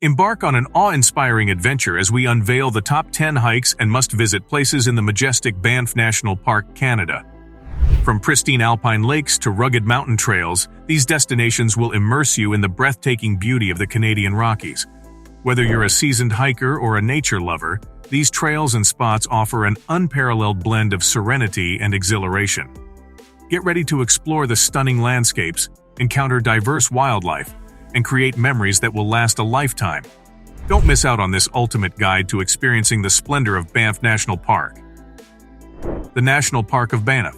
Embark on an awe-inspiring adventure as we unveil the top 10 hikes and must-visit places in the majestic Banff National Park, Canada. From pristine alpine lakes to rugged mountain trails, these destinations will immerse you in the breathtaking beauty of the Canadian Rockies. Whether you're a seasoned hiker or a nature lover, these trails and spots offer an unparalleled blend of serenity and exhilaration. Get ready to explore the stunning landscapes, encounter diverse wildlife, and create memories that will last a lifetime. Don't miss out on this ultimate guide to experiencing the splendor of Banff National Park. The National Park of Banff.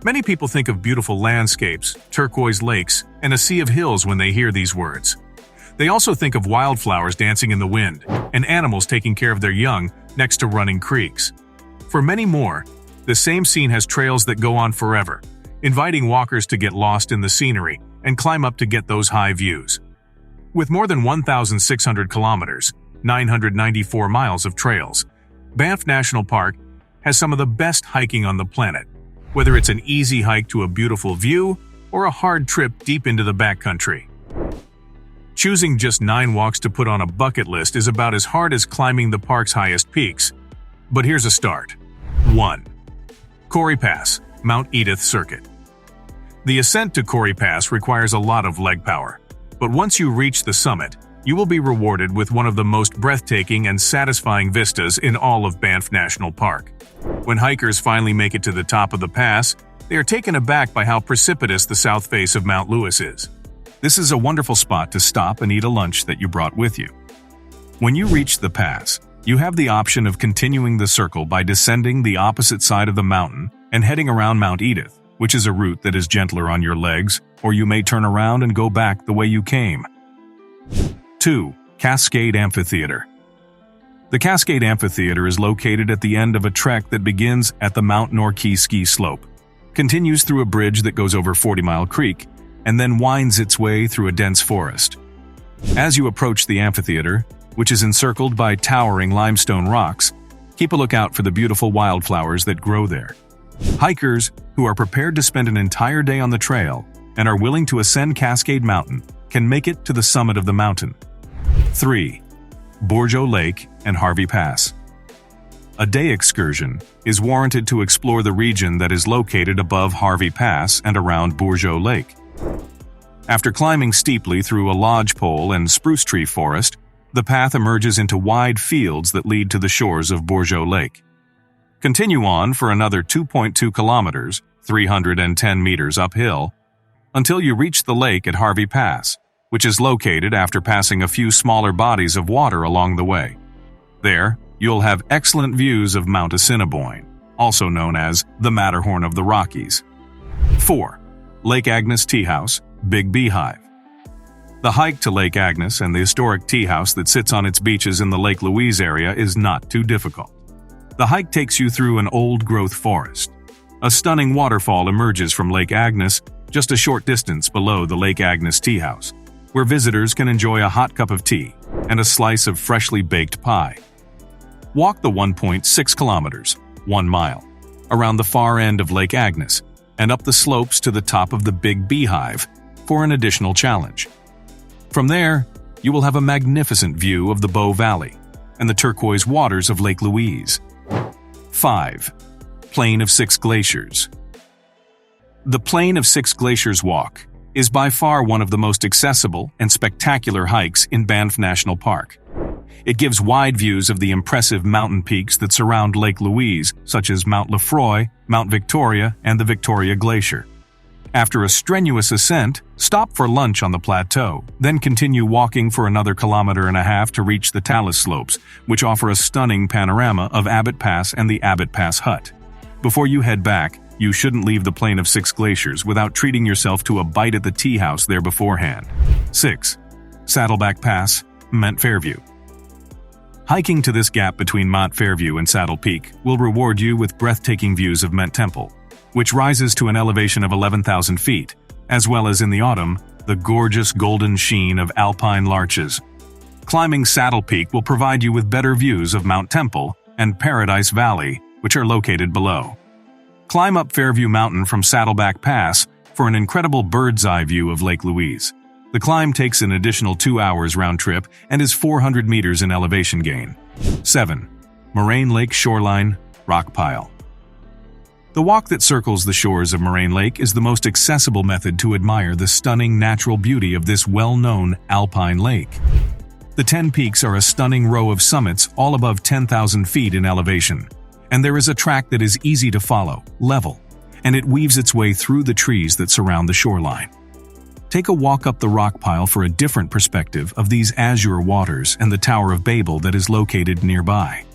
Many people think of beautiful landscapes, turquoise lakes, and a sea of hills when they hear these words. They also think of wildflowers dancing in the wind, and animals taking care of their young next to running creeks. For many more, the same scene has trails that go on forever, inviting walkers to get lost in the scenery and climb up to get those high views. With more than 1,600 kilometers, 994 miles of trails, Banff National Park has some of the best hiking on the planet, whether it's an easy hike to a beautiful view or a hard trip deep into the backcountry. Choosing just 9 walks to put on a bucket list is about as hard as climbing the park's highest peaks. But here's a start. 1. Corrie Pass, Mount Edith Circuit. The ascent to Corrie Pass requires a lot of leg power, but once you reach the summit, you will be rewarded with one of the most breathtaking and satisfying vistas in all of Banff National Park. When hikers finally make it to the top of the pass, they are taken aback by how precipitous the south face of Mount Lewis is. This is a wonderful spot to stop and eat a lunch that you brought with you. When you reach the pass, you have the option of continuing the circle by descending the opposite side of the mountain and heading around Mount Edith, which is a route that is gentler on your legs, or you may turn around and go back the way you came. 2. Cascade Amphitheater. The Cascade Amphitheater is located at the end of a trek that begins at the Mount Norquay ski slope, continues through a bridge that goes over 40 Mile Creek, and then winds its way through a dense forest. As you approach the amphitheater, which is encircled by towering limestone rocks, keep a lookout for the beautiful wildflowers that grow there. Hikers who are prepared to spend an entire day on the trail and are willing to ascend Cascade Mountain can make it to the summit of the mountain. 3. Bourgeot Lake and Harvey Pass. A day excursion is warranted to explore the region that is located above Harvey Pass and around Bourgeot Lake. After climbing steeply through a lodgepole and spruce tree forest, the path emerges into wide fields that lead to the shores of Bourgeot Lake. Continue on for another 2.2 kilometers, 310 meters uphill, until you reach the lake at Harvey Pass, which is located after passing a few smaller bodies of water along the way. There, you'll have excellent views of Mount Assiniboine, also known as the Matterhorn of the Rockies. 4. Lake Agnes Tea House, Big Beehive. The hike to Lake Agnes and the historic tea house that sits on its beaches in the Lake Louise area is not too difficult. The hike takes you through an old-growth forest. A stunning waterfall emerges from Lake Agnes just a short distance below the Lake Agnes Tea House, where visitors can enjoy a hot cup of tea and a slice of freshly baked pie. Walk the 1.6 kilometers, 1 mile, around the far end of Lake Agnes and up the slopes to the top of the Big Beehive for an additional challenge. From there, you will have a magnificent view of the Bow Valley and the turquoise waters of Lake Louise. 5. Plain of Six Glaciers. The Plain of Six Glaciers Walk is by far one of the most accessible and spectacular hikes in Banff National Park. It gives wide views of the impressive mountain peaks that surround Lake Louise, such as Mount Lefroy, Mount Victoria, and the Victoria Glacier. After a strenuous ascent, stop for lunch on the plateau, then continue walking for another 1.5 kilometers to reach the Talus Slopes, which offer a stunning panorama of Abbott Pass and the Abbott Pass Hut. Before you head back, you shouldn't leave the Plain of Six Glaciers without treating yourself to a bite at the tea house there beforehand. 6. Saddleback Pass, Mount Fairview. Hiking to this gap between Mount Fairview and Saddle Peak will reward you with breathtaking views of Mount Temple, which rises to an elevation of 11,000 feet, as well as in the autumn, the gorgeous golden sheen of alpine larches. Climbing Saddle Peak will provide you with better views of Mount Temple and Paradise Valley, which are located below. Climb up Fairview Mountain from Saddleback Pass for an incredible bird's-eye view of Lake Louise. The climb takes an additional 2 hours round trip and is 400 meters in elevation gain. 7. Moraine Lake Shoreline Rock Pile. The walk that circles the shores of Moraine Lake is the most accessible method to admire the stunning natural beauty of this well-known alpine lake. The 10 peaks are a stunning row of summits all above 10,000 feet in elevation, and there is a track that is easy to follow, level, and it weaves its way through the trees that surround the shoreline. Take a walk up the rock pile for a different perspective of these azure waters and the Tower of Babel that is located nearby.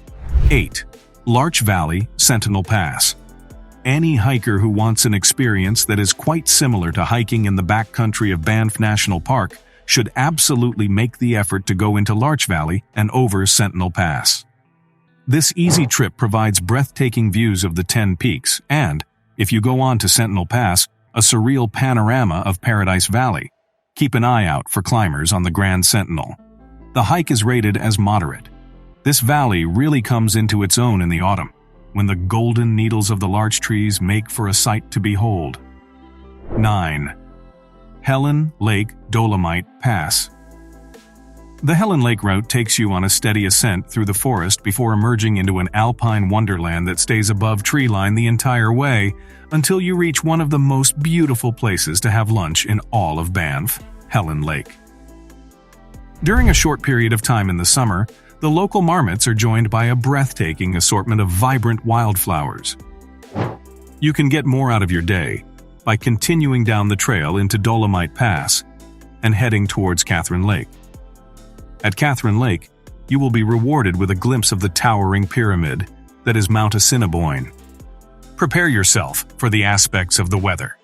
8. Larch Valley Sentinel Pass. Any hiker who wants an experience that is quite similar to hiking in the backcountry of Banff National Park should absolutely make the effort to go into Larch Valley and over Sentinel Pass. This easy trip provides breathtaking views of the 10 peaks and, if you go on to Sentinel Pass, a surreal panorama of Paradise Valley. Keep an eye out for climbers on the Grand Sentinel. The hike is rated as moderate. This valley really comes into its own in the autumn, when the golden needles of the larch trees make for a sight to behold. 9. Helen Lake Dolomite Pass. The Helen Lake route takes you on a steady ascent through the forest before emerging into an alpine wonderland that stays above tree line the entire way until you reach one of the most beautiful places to have lunch in all of Banff, Helen Lake. During a short period of time in the summer, the local marmots are joined by a breathtaking assortment of vibrant wildflowers. You can get more out of your day by continuing down the trail into Dolomite Pass and heading towards Catherine Lake. At Catherine Lake, you will be rewarded with a glimpse of the towering pyramid that is Mount Assiniboine. Prepare yourself for the aspects of the weather.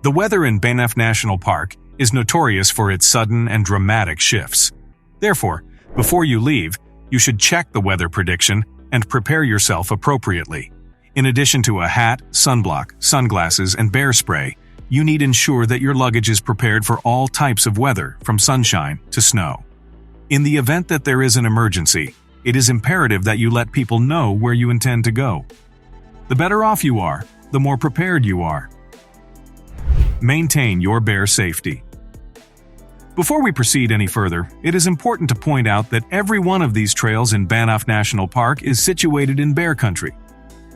The weather in Banff National Park is notorious for its sudden and dramatic shifts. Therefore, before you leave, you should check the weather prediction and prepare yourself appropriately. In addition to a hat, sunblock, sunglasses, and bear spray, you need to ensure that your luggage is prepared for all types of weather, from sunshine to snow. In the event that there is an emergency, it is imperative that you let people know where you intend to go. The better off you are, the more prepared you are. Maintain your bear safety. Before we proceed any further, it is important to point out that every one of these trails in Banff National Park is situated in bear country.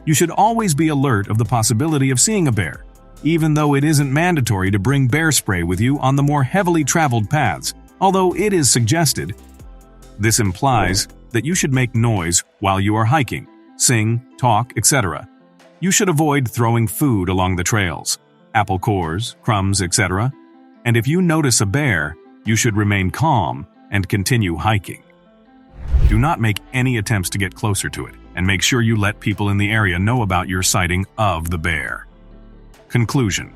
You should always be alert of the possibility of seeing a bear, even though it isn't mandatory to bring bear spray with you on the more heavily traveled paths, although it is suggested. This implies that you should make noise while you are hiking, sing, talk, etc. You should avoid throwing food along the trails, apple cores, crumbs, etc. And if you notice a bear, you should remain calm and continue hiking. Do not make any attempts to get closer to it, and make sure you let people in the area know about your sighting of the bear. Conclusion.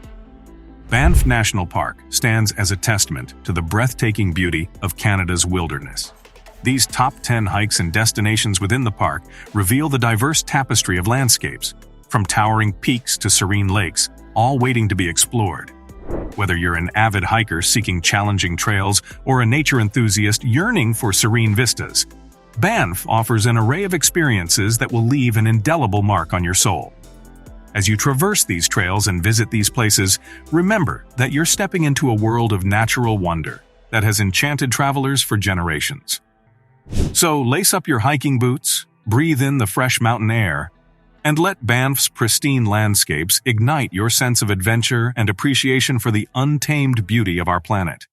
Banff National Park stands as a testament to the breathtaking beauty of Canada's wilderness. These top 10 hikes and destinations within the park reveal the diverse tapestry of landscapes, from towering peaks to serene lakes, all waiting to be explored. Whether you're an avid hiker seeking challenging trails or a nature enthusiast yearning for serene vistas, Banff offers an array of experiences that will leave an indelible mark on your soul. As you traverse these trails and visit these places, remember that you're stepping into a world of natural wonder that has enchanted travelers for generations. So lace up your hiking boots, breathe in the fresh mountain air, and let Banff's pristine landscapes ignite your sense of adventure and appreciation for the untamed beauty of our planet.